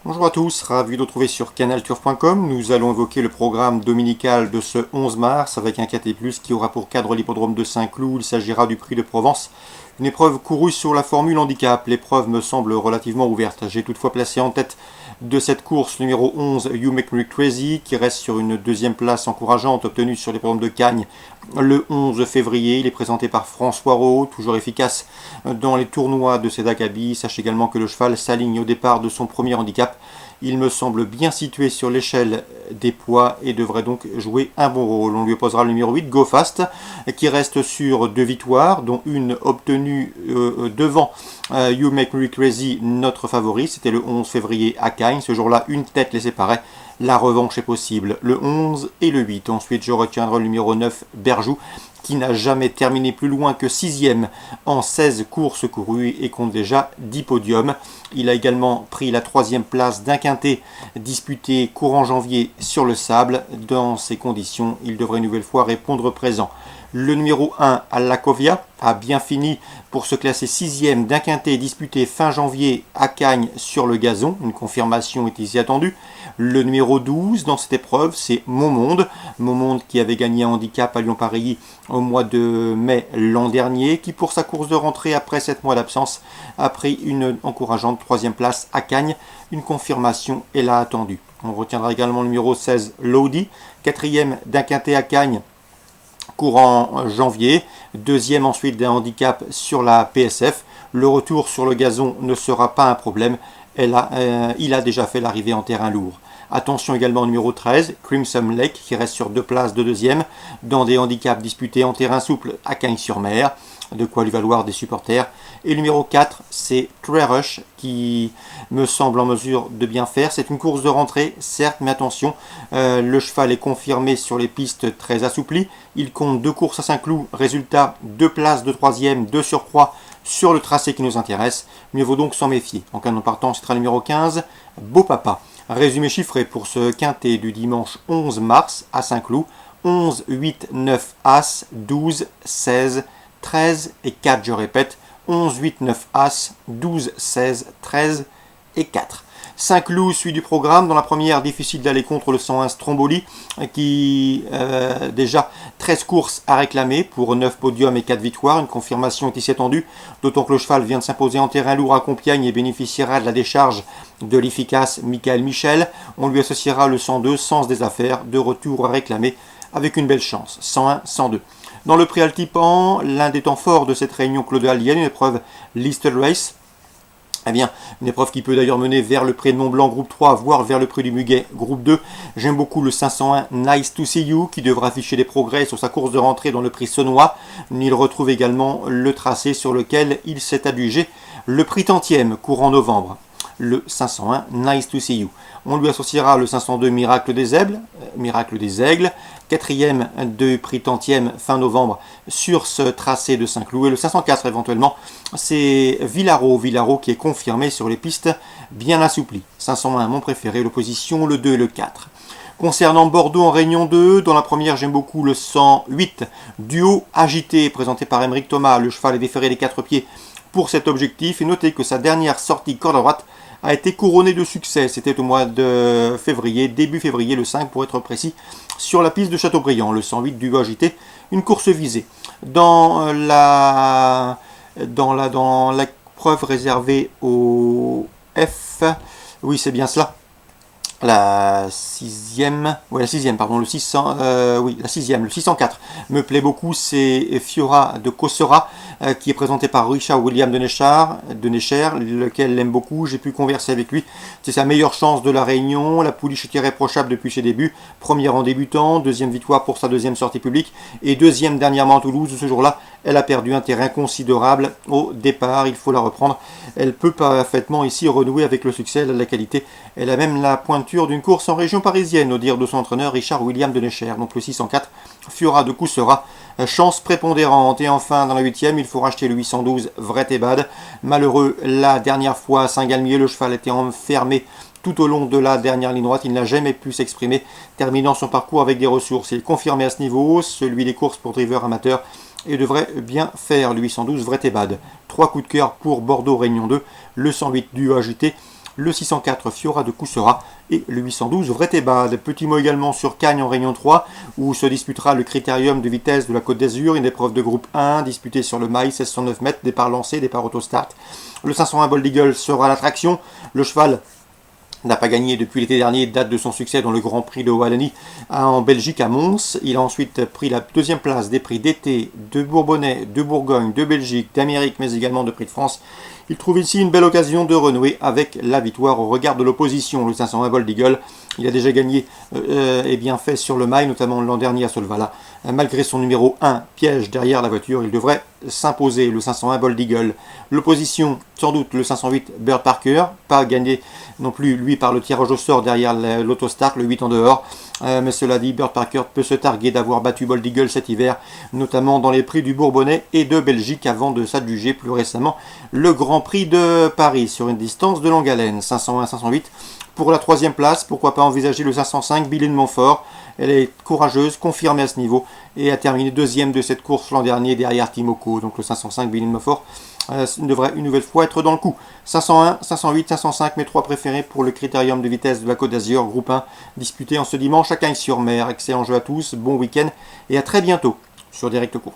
Bonjour à tous, ravi de vous retrouver sur canalturf.com. Nous allons évoquer le programme dominical de ce 11 mars avec un KT+, qui aura pour cadre l'hippodrome de Saint-Cloud. Il s'agira du Prix de Provence, une épreuve courue sur la formule handicap. L'épreuve me semble relativement ouverte. J'ai toutefois placé en tête de cette course numéro 11 You Make Me Crazy, qui reste sur une deuxième place encourageante obtenue sur l'hippodrome de Cagnes le 11 février. Il est présenté par François Rowe, toujours efficace dans les tournois de Sedakabi. Sachez également que le cheval s'aligne au départ de son premier handicap. Il me semble bien situé sur l'échelle des poids et devrait donc jouer un bon rôle. On lui opposera le numéro 8, Go Fast, qui reste sur 2 victoires, dont une obtenue devant You Make Me Crazy, notre favori. C'était le 11 février à Cagnes. Ce jour-là, une tête les séparait. La revanche est possible, le 11 et le 8. Ensuite, je retiendrai le numéro 9, Berjou, qui n'a jamais terminé plus loin que 6e en 16 courses courues et compte déjà 10 podiums. Il a également pris la 3e place d'un quintet disputé courant janvier sur le sable. Dans ces conditions, il devrait une nouvelle fois répondre présent. Le numéro 1, Allakovia, a bien fini pour se classer 6e d'un quintet disputé fin janvier à Cagnes sur le gazon. Une confirmation est ici attendue. Le numéro 12 dans cette épreuve, c'est Mon Monde qui avait gagné un handicap à Lyon-Paris au mois de mai l'an dernier, qui pour sa course de rentrée après 7 mois d'absence a pris une encourageante 3e place à Cagnes. Une confirmation est là attendue. On retiendra également le numéro 16, Lodi, 4e d'un quintet à Cagnes courant janvier, 2e ensuite d'un handicap sur la PSF. Le retour sur le gazon ne sera pas un problème, il a déjà fait l'arrivée en terrain lourd. Attention également au numéro 13, Crimson Lake, qui reste sur 2 places de 2e, dans des handicaps disputés en terrain souple à Cagnes-sur-Mer, de quoi lui valoir des supporters. Et le numéro 4, c'est Trey Rush, qui me semble en mesure de bien faire. C'est une course de rentrée, certes, mais attention, le cheval est confirmé sur les pistes très assouplies. Il compte 2 courses à Saint-Cloud, résultat 2 places de 3e, 2 surcroît sur le tracé qui nous intéresse. Mieux vaut donc s'en méfier. En cas de partant, ce sera le numéro 15, Beau Papa. Résumé chiffré pour ce quintet du dimanche 11 mars à Saint-Cloud: 11, 8, 9, As, 12, 16, 13 et 4, je répète, 11, 8, 9, As, 12, 16, 13 et 4. Saint-Cloud suit du programme. Dans la première, difficile d'aller contre le 101 Stromboli, qui déjà 13 courses à réclamer pour 9 podiums et 4 victoires. Une confirmation est ici attendue, d'autant que le cheval vient de s'imposer en terrain lourd à Compiègne et bénéficiera de la décharge de l'efficace Michael Michel. On lui associera le 102, Sens des Affaires, de retour à réclamer avec une belle chance. 101, 102. Dans le prix Altipan, l'un des temps forts de cette réunion clodale, il y a une épreuve Listed Race. Eh bien, une épreuve qui peut d'ailleurs mener vers le prix de Mont-Blanc groupe 3, voire vers le prix du Muguet groupe 2. J'aime beaucoup le 501 Nice to See You, qui devra afficher des progrès sur sa course de rentrée dans le prix Saunois. Il retrouve également le tracé sur lequel il s'est adjugé le prix Tantième, courant novembre. Le 501 Nice to See You. On lui associera le 502 Miracle des Aigles, 4e de prix Tantième fin novembre sur ce tracé de Saint-Cloud. Et le 504 éventuellement, c'est Villaro qui est confirmé sur les pistes bien assouplies. 501 mon préféré, l'opposition le 2 et le 4. Concernant Bordeaux en Réunion 2, dans la première j'aime beaucoup le 108 Duo Agité, présenté par Émeric Thomas. Le cheval est déféré des 4 pieds pour cet objectif, et notez que sa dernière sortie corde à droite a été couronné de succès. C'était au mois de février, début février, le 5 pour être précis, sur la piste de Châteaubriand. Le 108 du agité, une course visée. Dans l'épreuve réservée au F, oui c'est bien cela, la 6e, pardon, le 600, la 6e, le 604 me plaît beaucoup, c'est Fiora de Cossera, qui est présenté par Richard William de Necher, lequel l'aime beaucoup. J'ai pu converser avec lui, c'est sa meilleure chance de la Réunion. La pouliche est irréprochable depuis ses débuts, première en débutant, 2e victoire pour sa 2e sortie publique et 2e dernièrement à Toulouse. Ce jour-là, elle a perdu un terrain considérable au départ, il faut la reprendre. Elle peut parfaitement ici renouer avec le succès, elle a la qualité, elle a même la pointure d'une course en région parisienne, au dire de son entraîneur Richard William de Necher. Donc le 604, Fiora de Coussera, chance prépondérante. Et enfin, dans la 8e, il faut racheter le 812 Vrai Tebad. Malheureux, la dernière fois à Saint-Galmier, le cheval était enfermé tout au long de la dernière ligne droite. Il n'a jamais pu s'exprimer, terminant son parcours avec des ressources. Il est confirmé à ce niveau, celui des courses pour drivers amateurs, et devrait bien faire le 812 Vrai Tebad. 3 coups de cœur pour Bordeaux Réunion 2, le 108 du AJT, le 604 Fiora de Coussera et le 812 Vretebad. Petit mot également sur Cagnes en Réunion 3 où se disputera le critérium de vitesse de la Côte d'Azur, une épreuve de groupe 1 disputée sur le mail, 1609 mètres, départ lancé, départ autostart. Le 501 Bold Eagle sera l'attraction. Le cheval n'a pas gagné depuis l'été dernier, date de son succès dans le Grand Prix de Wallonie en Belgique à Mons. Il a ensuite pris la deuxième place des prix d'été de Bourbonnais, de Bourgogne, de Belgique, d'Amérique, mais également de prix de France. Il trouve ici une belle occasion de renouer avec la victoire au regard de l'opposition. Le 501 Bold Eagle, il a déjà gagné et bien fait sur le mail, notamment l'an dernier à Solvala. Malgré son numéro 1, piège derrière la voiture, il devrait s'imposer, le 501 Bold Eagle. L'opposition, sans doute le 508 Bird Parker, pas gagné non plus lui par le tirage au sort derrière l'autostart, le 8 en dehors. Mais cela dit, Bird Parker peut se targuer d'avoir battu Bold Eagle cet hiver, notamment dans les prix du Bourbonnais et de Belgique, avant de s'adjuger plus récemment le Grand Prix de Paris sur une distance de longue haleine. 501-508 pour la troisième place. Pourquoi pas envisager le 505 Billy de Montfort. Elle est courageuse, confirmée à ce niveau et a terminé deuxième de cette course l'an dernier derrière Timoko. Donc le 505 Billy de Montfort devrait une nouvelle fois être dans le coup. 501, 508, 505, mes trois préférés pour le critérium de vitesse de la Côte d'Azur, groupe 1, disputé en ce dimanche à Cagnes-sur-Mer. Excellent jeu à tous, bon week-end et à très bientôt sur Direct Course.